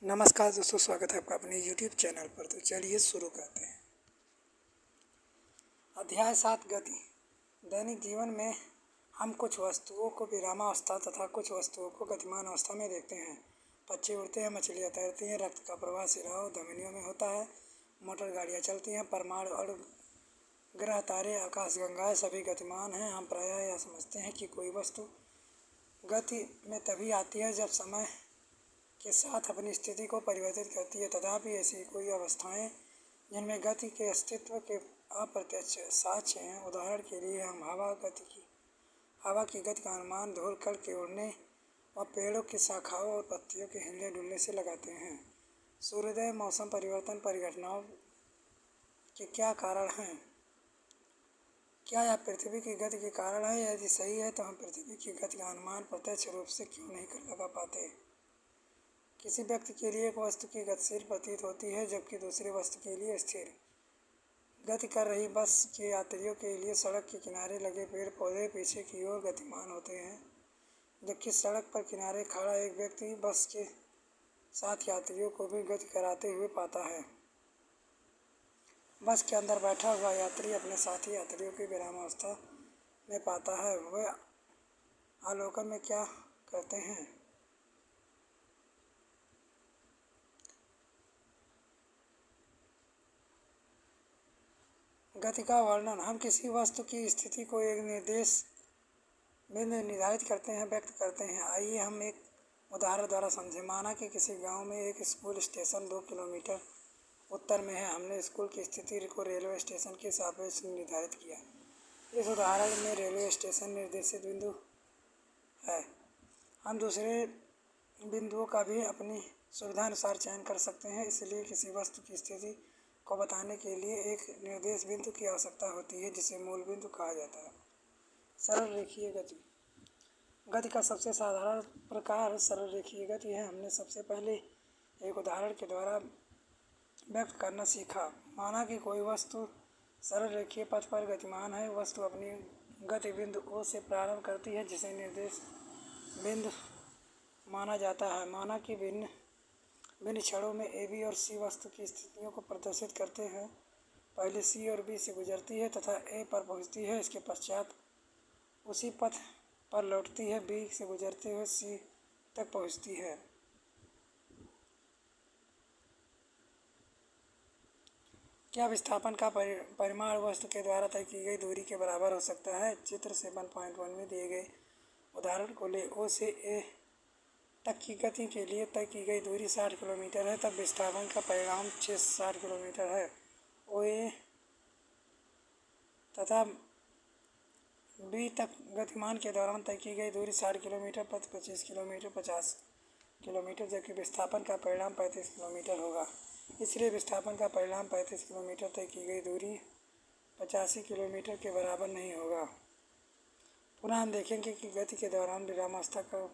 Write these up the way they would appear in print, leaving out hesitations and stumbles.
नमस्कार दोस्तों, स्वागत है आपका अपने YouTube चैनल पर। तो चलिए शुरू करते हैं। अध्याय 7 गति। दैनिक जीवन में हम कुछ वस्तुओं को विरामावस्था तथा कुछ वस्तुओं को गतिमान अवस्था में देखते हैं। पक्षी उड़ते हैं, मछलियाँ तैरती हैं, रक्त का प्रवाह सिराओं धमनियों में होता है, मोटर गाड़ियाँ चलती हैं, परमाणु अणु ग्रह तारे आकाशगंगाएं सभी गतिमान हैं। हम प्रायः यह समझते हैं कि कोई वस्तु गति में तभी आती है जब समय के साथ अपनी स्थिति को परिवर्तित करती है। तथापि ऐसी कोई अवस्थाएं जिनमें गति के अस्तित्व के अप्रत्यक्ष साक्ष्य हैं। उदाहरण के लिए हम हवा की गति का अनुमान धूल कण के उड़ने व पेड़ों की शाखाओं और पत्तियों के हिलने डुलने से लगाते हैं। सूर्योदय, मौसम परिवर्तन, परिघटनाओं के क्या कारण हैं? क्या यह पृथ्वी की गति के कारण है? यदि सही है तो हम पृथ्वी की गति का अनुमान प्रत्यक्ष रूप से क्यों नहीं लगा पाते? किसी व्यक्ति के लिए एक वस्तु की गतिशील प्रतीत होती है जबकि दूसरी वस्तु के लिए स्थिर। गति कर रही बस के यात्रियों के लिए सड़क के किनारे लगे पेड़ पौधे पीछे की ओर गतिमान होते हैं, जबकि सड़क पर किनारे खड़ा एक व्यक्ति बस के साथ यात्रियों को भी गति कराते हुए पाता है। बस के अंदर बैठा हुआ यात्री अपने साथी यात्रियों की विरामावस्था में पाता है। वह अवलोकन में क्या करते हैं? गति का वर्णन। हम किसी वस्तु की स्थिति को एक निर्देश बिंदु निर्धारित करते हैं, व्यक्त करते हैं। आइए हम एक उदाहरण द्वारा समझें। माना कि किसी गांव में एक स्कूल स्टेशन 2 किलोमीटर उत्तर में है। हमने स्कूल की स्थिति को रेलवे स्टेशन के सापेक्ष निर्धारित किया। इस उदाहरण में रेलवे स्टेशन निर्देशित बिंदु है। हम दूसरे बिंदुओं का भी अपनी सुविधानुसार चयन कर सकते हैं। इसलिए किसी वस्तु की स्थिति को बताने के लिए एक निर्देश बिंदु की आवश्यकता होती है, जिसे मूल बिंदु कहा जाता है। सरल रेखीय गति। गति का सबसे साधारण प्रकार सरल रेखीय गति है। हमने सबसे पहले एक उदाहरण के द्वारा व्यक्त करना सीखा। माना कि कोई वस्तु सरल रेखीय पथ पर गतिमान है। वस्तु अपनी गति बिंदु O से प्रारंभ करती है, जिसे निर्देश बिंदु माना जाता है। माना कि भिन्न क्षणों में A, B और C वस्तु की स्थितियों को प्रदर्शित करते हैं। पहले C और B से गुजरती है तथा A पर पहुंचती है। इसके पश्चात उसी पथ पर लौटती है, B से गुजरते हुए C तक पहुंचती है। क्या विस्थापन का परिमाण वस्तु के द्वारा तय की गई दूरी के बराबर हो सकता है? चित्र 7.1 में दिए गए उदाहरण को ले। O से A तक की गति के लिए तय की गई दूरी 60 किलोमीटर है, तब विस्थापन का परिमाण 60 किलोमीटर है। OA तथा B तक गतिमान के दौरान तय की गई दूरी 60 किलोमीटर, पथ 25 किलोमीटर, 50 किलोमीटर, जबकि विस्थापन का परिणाम 35 किलोमीटर होगा। इसलिए विस्थापन का परिणाम 35 किलोमीटर, तय की गई दूरी 85 किलोमीटर के बराबर नहीं होगा। पुनः हम देखेंगे कि गति के दौरान विरामावस्था का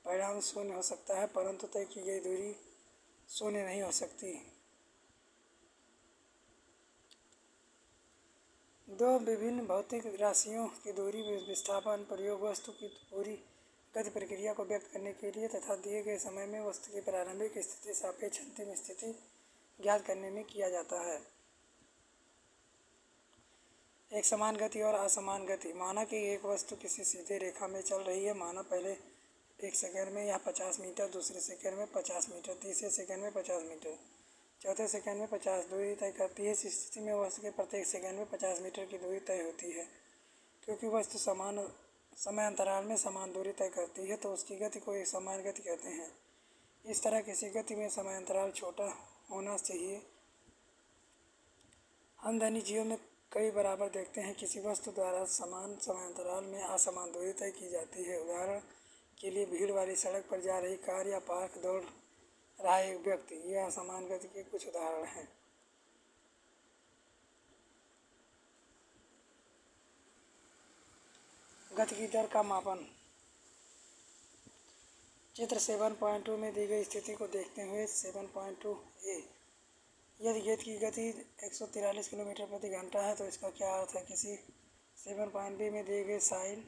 परिणाम शून्य हो सकता है, परंतु तय की गई दूरी शून्य नहीं हो सकती। दो विभिन्न भौतिक राशियों की दूरी विस्थापन प्रयोग वस्तु की पूरी गति प्रक्रिया को व्यक्त करने के लिए तथा दिए गए समय में वस्तु की प्रारंभिक स्थिति सापेक्ष अंतिम स्थिति ज्ञात करने में किया जाता है। एक समान गति और असमान गति। माना कि एक वस्तु किसी सीधे रेखा में चल रही है। माना पहले एक सेकंड में यह 50 मीटर, दूसरे सेकंड में 50 मीटर, तीसरे सेकंड में 50 मीटर, चौथे सेकंड में 50 दूरी तय करती है। इस स्थिति में वस्तु के प्रत्येक सेकंड में 50 मीटर की दूरी तय होती है। क्योंकि वस्तु समान समय अंतराल में समान दूरी तय करती है, तो उसकी गति को एक समान गति कहते हैं। इस तरह किसी गति में समय अंतराल छोटा होना चाहिए। हम दैनिक जीवन में कई बराबर देखते हैं किसी वस्तु द्वारा समान समय अंतराल में असमान दूरी तय की जाती है। उदाहरण के लिए भीड़ वाली सड़क पर जा रही कार या पार्क दौड़ रहा एक व्यक्ति। यह असमान गति के कुछ उदाहरण हैं। गति की दर का मापन। चित्र 7.2 में दी गई स्थिति को देखते हुए 7.2a यदि गेंद की गति 143 किलोमीटर प्रति घंटा है तो इसका क्या अर्थ है? किसी 7.b में दिए गए साइन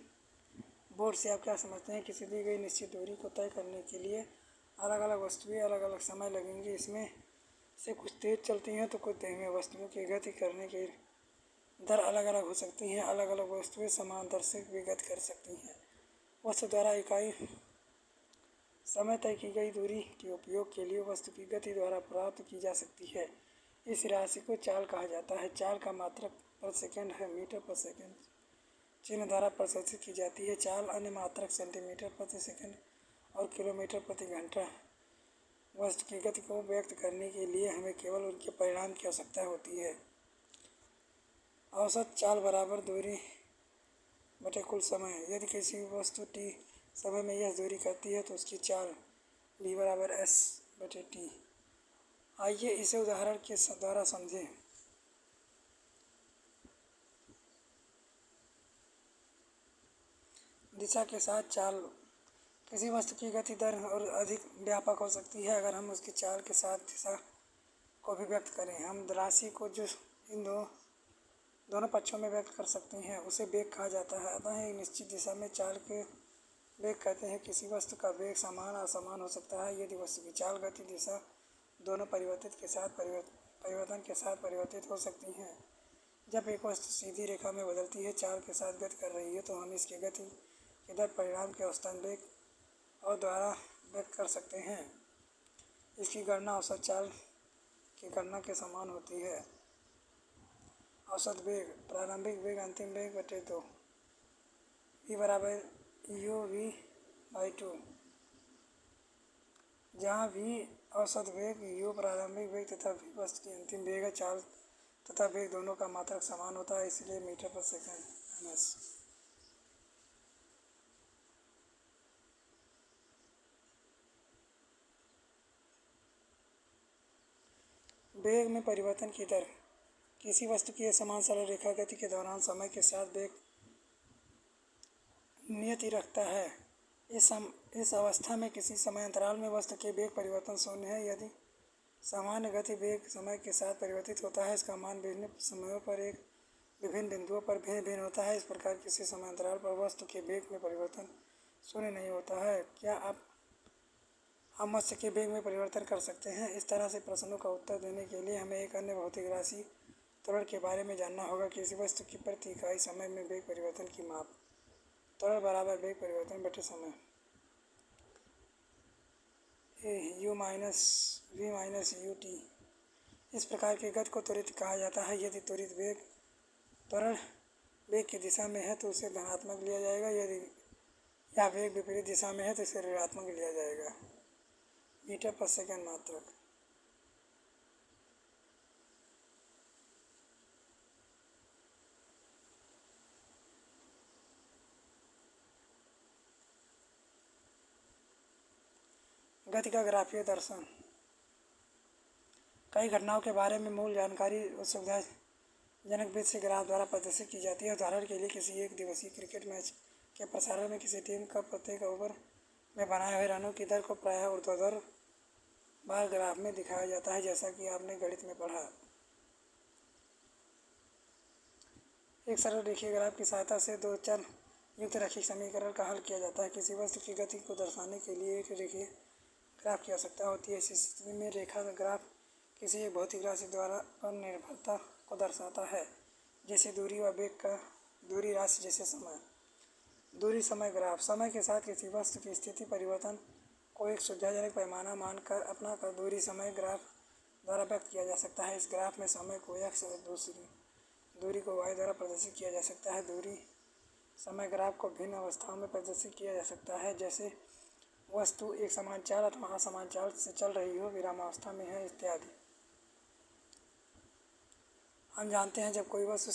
बोर्ड से आप क्या समझते हैं? किसी दी गई निश्चित दूरी को तय करने के लिए अलग अलग वस्तुएं अलग अलग समय लगेंगी। इसमें से कुछ तेज चलती हैं तो कुछ धीमे। वस्तुओं की गति करने की दर अलग अलग हो सकती हैं। अलग अलग वस्तुएं समान दर से भी गति कर सकती हैं। वस्तु द्वारा इकाई समय तय की गई दूरी के उपयोग के लिए वस्तु की गति द्वारा प्राप्त की जा सकती है। इस राशि को चाल कहा जाता है। चाल का मात्रक प्रति सेकंड है। मीटर प्रति सेकंड चिन्ह द्वारा प्रदर्शित की जाती है। चाल अन्य मात्रक सेंटीमीटर प्रति सेकंड और किलोमीटर प्रति घंटा। वस्तु की गति को व्यक्त करने के लिए हमें केवल उनके परिणाम की आवश्यकता होती है। औसत चाल बराबर दूरी बटे कुल समय। यदि किसी वस्तु t समय में यह दूरी करती है तो उसकी चाल d बराबर s बटे t। आइए इसे उदाहरण के द्वारा समझें। दिशा के साथ चाल। किसी वस्तु की गति दर और अधिक व्यापक हो सकती है अगर हम उसकी चाल के साथ दिशा को भी व्यक्त करें। हम राशि को जो इन दोनों पक्षों में व्यक्त कर सकते हैं उसे वेग कहा जाता है। अतः एक निश्चित दिशा में चाल के वेग कहते हैं। किसी वस्तु का वेग समान असमान हो सकता है यदि वस्तु की चाल गति दिशा दोनों परिवर्तन के साथ परिवर्तित हो सकती हैं। जब एक वस्तु सीधी रेखा में बदलती है चाल के साथ गति कर रही है तो हम इसकी गति के दर परिणाम के औसतन वेग और द्वारा व्यक्त कर सकते हैं। इसकी गणना औसत चाल की गणना के समान होती है। औसत वेग प्रारंभिक वेग अंतिम वेग बटे 2 v बराबर u v बाई 2, जहाँ v औसत वेग, u प्रारंभिक वेग तथा v वस्तु की अंतिम वेग है। चाल तथा वेग दोनों का मात्रक समान होता है इसलिए मीटर प्रति सेकंड ms। वेग में परिवर्तन की दर। किसी वस्तु की असमान सरल रेखा गति के दौरान समय के साथ वेग नियति रखता है। इस अवस्था में किसी समय अंतराल में वस्तु के वेग परिवर्तन शून्य है। यदि सामान्य गति वेग समय के साथ परिवर्तित होता है इसका मान विभिन्न समयों पर विभिन्न बिंदुओं पर भिन्न भिन्न होता है। इस प्रकार किसी समय अंतराल पर वस्तु के वेग में परिवर्तन शून्य नहीं होता है। क्या हम वस्तु के वेग में परिवर्तन कर सकते हैं? इस तरह से प्रश्नों का उत्तर देने के लिए हमें एक अन्य भौतिक राशि त्वरण के बारे में जानना होगा। किसी वस्तु की प्रति इकाई समय में वेग परिवर्तन की माप। त्वरण बराबर वेग परिवर्तन बटे समय। u minus v minus u t। इस प्रकार की गति को त्वरित कहा जाता है। यदि त्वरण वेग की दिशा में है तो उसे धनात्मक लिया जाएगा। यदि यह वेग विपरीत दिशा में है तो इसे ऋणात्मक लिया जाएगा। मीटर प्रति सेकंड मात्रक। गति का ग्राफीय दर्शन। कई घटनाओं के बारे में मूल जानकारी सुविधाजनक विधि से ग्राफ द्वारा प्रदर्शित की जाती है। उदाहरण के लिए किसी एक दिवसीय क्रिकेट मैच के प्रसारण में किसी टीम का प्रत्येक ओवर में बनाए हुए रनों की दर को प्रायः ऊर्ध्वाधर बार ग्राफ में दिखाया जाता है जैसा कि आपने गणित में पढ़ा। एक सरल रेखीय ग्राफ की सहायता से दो चर युक्त रैखिक समीकरण का हल किया जाता है। किसी वस्तु की गति को दर्शाने के लिए एक रेखीय ग्राफ की आवश्यकता होती है। इस स्थिति में रेखा ग्राफ किसी एक भौतिक राशि द्वारा पर निर्भरता को दर्शाता है जैसे दूरी व वेग का दूरी राशि जैसे समय। दूरी समय ग्राफ। समय के साथ किसी वस्तु की स्थिति परिवर्तन को एक सुविधाजनक पैमाना मानकर अपनाकर दूरी समय ग्राफ द्वारा व्यक्त किया जा सकता है। इस ग्राफ में समय को x और दूरी को y द्वारा प्रदर्शित किया जा सकता है। दूरी समय ग्राफ को भिन्न अवस्थाओं में प्रदर्शित किया जा सकता है जैसे वस्तु एक समान चाल अथवा असमान चाल से चल रही हो, विरामावस्था में है इत्यादि। हम जानते हैं जब कोई वस्तु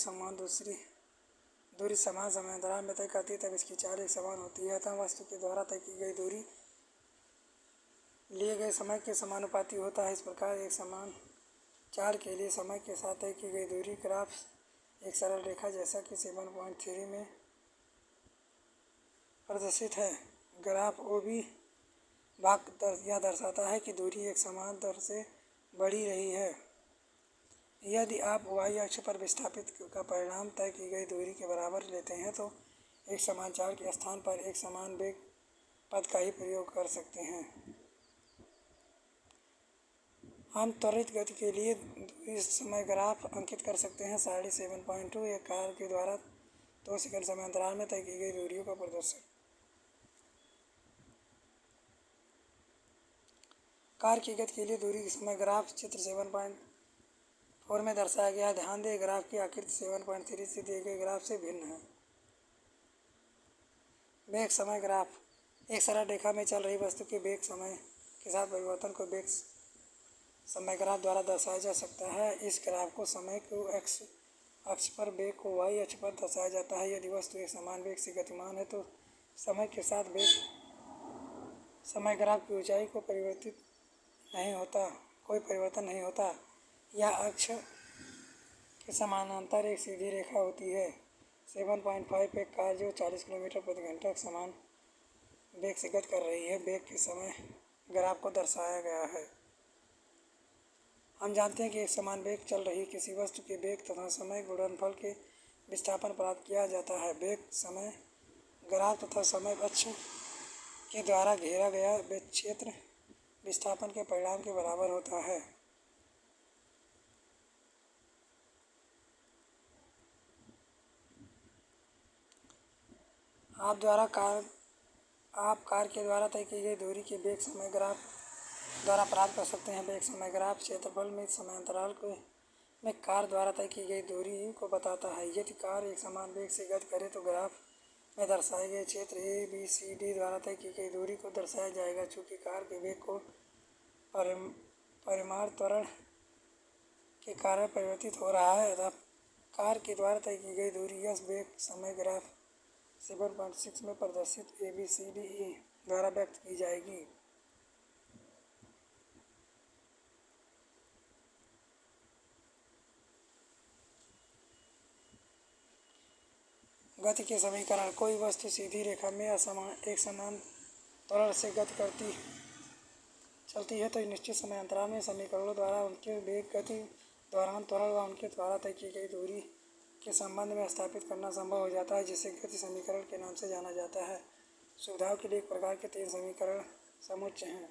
दूरी समान समय अंतराल में तय करती है तब इसकी चाल एक समान होती है। अतः वस्तु के द्वारा तय की गई दूरी लिए गए समय के समानुपाती होता है। इस प्रकार एक समान चाल के लिए समय के साथ तय की गई दूरी ग्राफ एक सरल रेखा जैसा कि 7.3 में प्रदर्शित है। ग्राफ OB भाग यह दर्शाता है कि दूरी एक समान दर से बढ़ी रही है। यदि आप y अक्ष पर विस्थापित का परिणाम तय की गई दूरी के बराबर लेते हैं तो एक समान चाल के स्थान पर एक समान वेग पद का ही प्रयोग कर सकते हैं। हम त्वरित गति के लिए दूरी समय ग्राफ अंकित कर सकते हैं। सारणी 7.2 एक कार के द्वारा 2 सेकंड समय अंतराल में तय की गई दूरियों का प्रदर्शन। कार की गति के लिए दूरी समय ग्राफ चित्र 7.4 में दर्शाया गया है। ध्यान दें, ग्राफ की आकृति 7.3 से दिए गए ग्राफ से भिन्न है। वेग समय ग्राफ एक सरल रेखा में चल रही वस्तु के वेग समय के साथ परिवर्तन को वेग समय ग्राफ द्वारा दर्शाया जा सकता है। इस ग्राफ को समय को एक्स अक्ष पर, वेग को वाई अक्ष पर दर्शाया जाता है। यदि वस्तु एक समान वेग से गतिमान है तो समय के साथ वेग समय ग्राफ की ऊंचाई को कोई परिवर्तन नहीं होता। यह अक्ष के समानांतर एक सीधी रेखा होती है। 7.5 एक कार जो 40 किलोमीटर प्रति घंटा समान वेग से गति कर रही है, वेग के समय ग्राफ को दर्शाया गया है। हम जानते हैं कि एक समान वेग चल रही किसी वस्तु के वेग तथा समय गुणनफल के विस्थापन प्राप्त किया जाता है। वेग समय ग्राफ तथा समय अक्ष के द्वारा घेरा गया क्षेत्र विस्थापन के परिमाण के बराबर होता है। आप कार के द्वारा तय की गई दूरी के वेग समय ग्राफ द्वारा प्राप्त कर सकते हैं। वेग समय ग्राफ क्षेत्रफल में समय अंतराल में कार द्वारा तय की गई दूरी को बताता है। यदि कार एक समान वेग से गति करे तो ग्राफ में दर्शाए गए क्षेत्र ए बी सी डी द्वारा तय की गई दूरी को दर्शाया जाएगा। चूँकि कार के वेग को परिमाण त्वरण के कारण परिवर्तित हो रहा है, अतः कार के द्वारा तय की गई दूरी यह वेग समय ग्राफ 7.6 में प्रदर्शित A B C D E द्वारा व्यक्त की जाएगी। गति के समीकरण। कोई वस्तु सीधी रेखा में एक समान त्वरण से गति चलती है तो निश्चित समय अंतराल में समीकरणों द्वारा उनके वेग, गति, दौरान त्वरण व उनके द्वारा तय की गई दूरी के संबंध में स्थापित करना संभव हो जाता है, जिसे गति समीकरण के नाम से जाना जाता है। सुविधाओं के लिए एक प्रकार के 3 समीकरण समुच्चय हैं।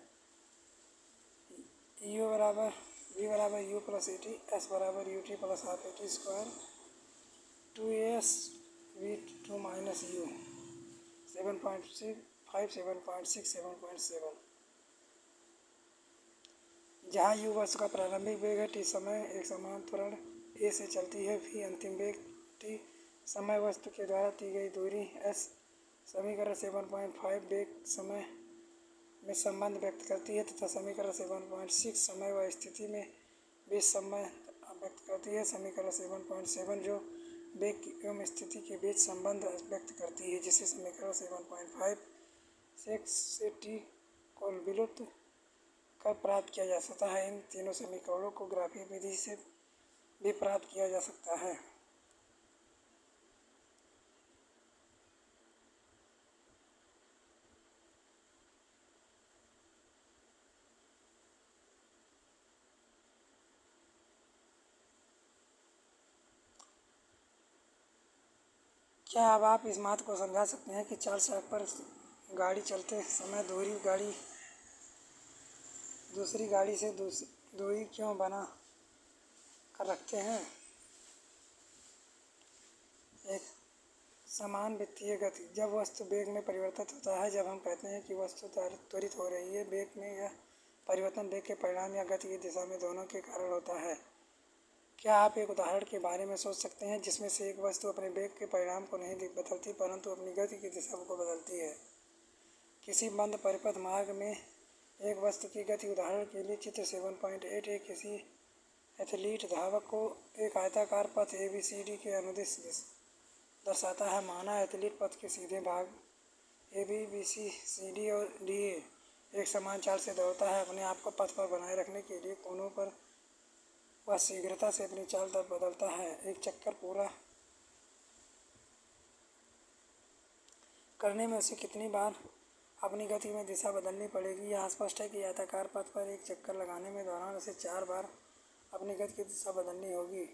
u बराबर v बराबर u plus A T, s बराबर U T plus half A T square, 2s v 2 minus u, 7.5, 7.6, 7.7। जहाँ u वस्तु का प्रारंभिक वेग है, t समय एक समान त्वरण a से चलती है, v अंतिम वेग t समय वस्तु के द्वारा दी गई दूरी, s समीकरण 7.5 वेग समय में संबंध व्यक्त करती है तथा समीकरण 7.6 समय व स्थिति में बीच समय व्यक्त करती है। समीकरण 7.7 जो वेग एवं स्थिति के बीच संबंध व्यक्त करती है, जिसे समीकरण 7.5 से t को विलुप्त कर प्राप्त किया जा सकता है। इन तीनों समीकरणों को ग्राफीय विधि से भी प्राप्त किया जा सकता है। क्या अब आप इस बात को समझा सकते हैं कि 4 सड़क पर गाड़ी चलते समय दूसरी गाड़ी से दूरी क्यों बना कर रखते हैं? एक समान वृत्तीय गति। जब वस्तु वेग में परिवर्तित होता है, जब हम कहते हैं कि वस्तु त्वरित हो रही है, वेग में यह परिवर्तन वेग के परिणाम या गति की दिशा में दोनों के कारण होता है। क्या आप एक उदाहरण के बारे में सोच सकते हैं जिसमें से एक वस्तु अपने वेग के परिणाम को नहीं बदलती परंतु अपनी गति की दिशा को बदलती है? किसी बंद परिपथ मार्ग में एक वस्तु की गति। उदाहरण के लिए चित्र 7.8 किसी एथलीट धावक को एक आयताकार पथ ABCD के अनुदिश दर्शाता है। माना एथलीट पथ के सीधे भाग AB, BC, CD और DA एक समान चाल से दौड़ता है। अपने आप को पथ पर बनाए रखने के लिए कोनों पर वह शीघ्रता से अपनी चाल बदलता है। एक चक्कर पूरा करने में उसे कितनी बार अपनी गति में दिशा बदलनी पड़ेगी? यह स्पष्ट है कि आयताकार पथ पर एक चक्कर लगाने में दौरान उसे 4 बार अपनी गति की दिशा बदलनी होगी।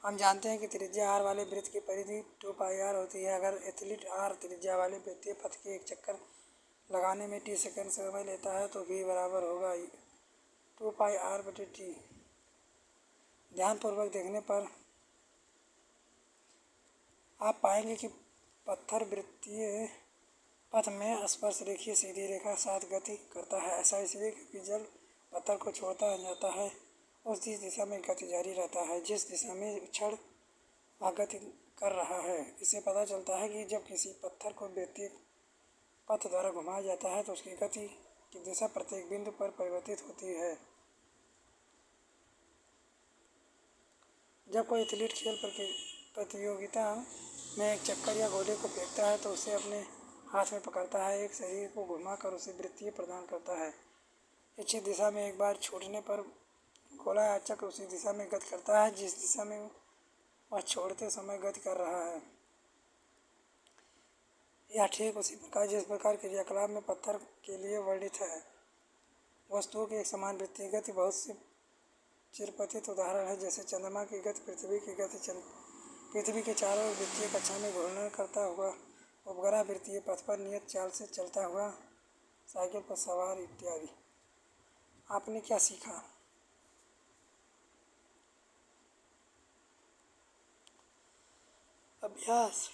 हम जानते हैं कि त्रिज्या आर वाले वृत्त की परिधि 2πr होती है। अगर एथलीट आर त्रिज्या वाले वृत्तीय पथ के एक चक्कर लगाने में t सेकंड समय लेता है तो v बराबर होगा 2πr/t। ध्यानपूर्वक देखने पर आप पाएंगे कि पत्थर वृत्तीय पथ में स्पर्श रेखीय सीधी रेखा साथ गति करता है। ऐसा इसलिए क्योंकि जब पत्थर को छोड़ता जाता है उस दिशा में गति जारी रहता है जिस दिशा में क्षण वह गति कर रहा है। इससे पता चलता है कि जब किसी पत्थर को वृत्तीय पथ द्वारा घुमाया जाता है तो उसकी गति की दिशा प्रत्येक बिंदु पर परिवर्तित होती है। जब कोई एथलीट खेल प्रतियोगिता में एक चक्कर या गोले को फेंकता है तो उसे अपने हाथ में पकड़ता है, एक शरीर को घुमाकर उसे वृत्तीय प्रदान करता है। इच्छित दिशा में एक बार छूटने पर गोला या चक्र उसी दिशा में गति करता है जिस दिशा में वह छोड़ते समय गति कर रहा है। यह ठीक उसी प्रकार जिस प्रकार क्रियाकलाप में पत्थर के लिए वर्णित है। वस्तुओं की एक समान वृत्तीय गति बहुत से चिरपथित उदाहरण है, जैसे चंद्रमा की गति, पृथ्वी की गति, पृथ्वी के चारों ओर वृत्तीय कक्षा में घूर्णन करता हुआ उपग्रह, वृत्तीय पथ पर नियत चाल से चलता हुआ साइकिल पर सवार इत्यादि। आपने क्या सीखा? अभ्यास।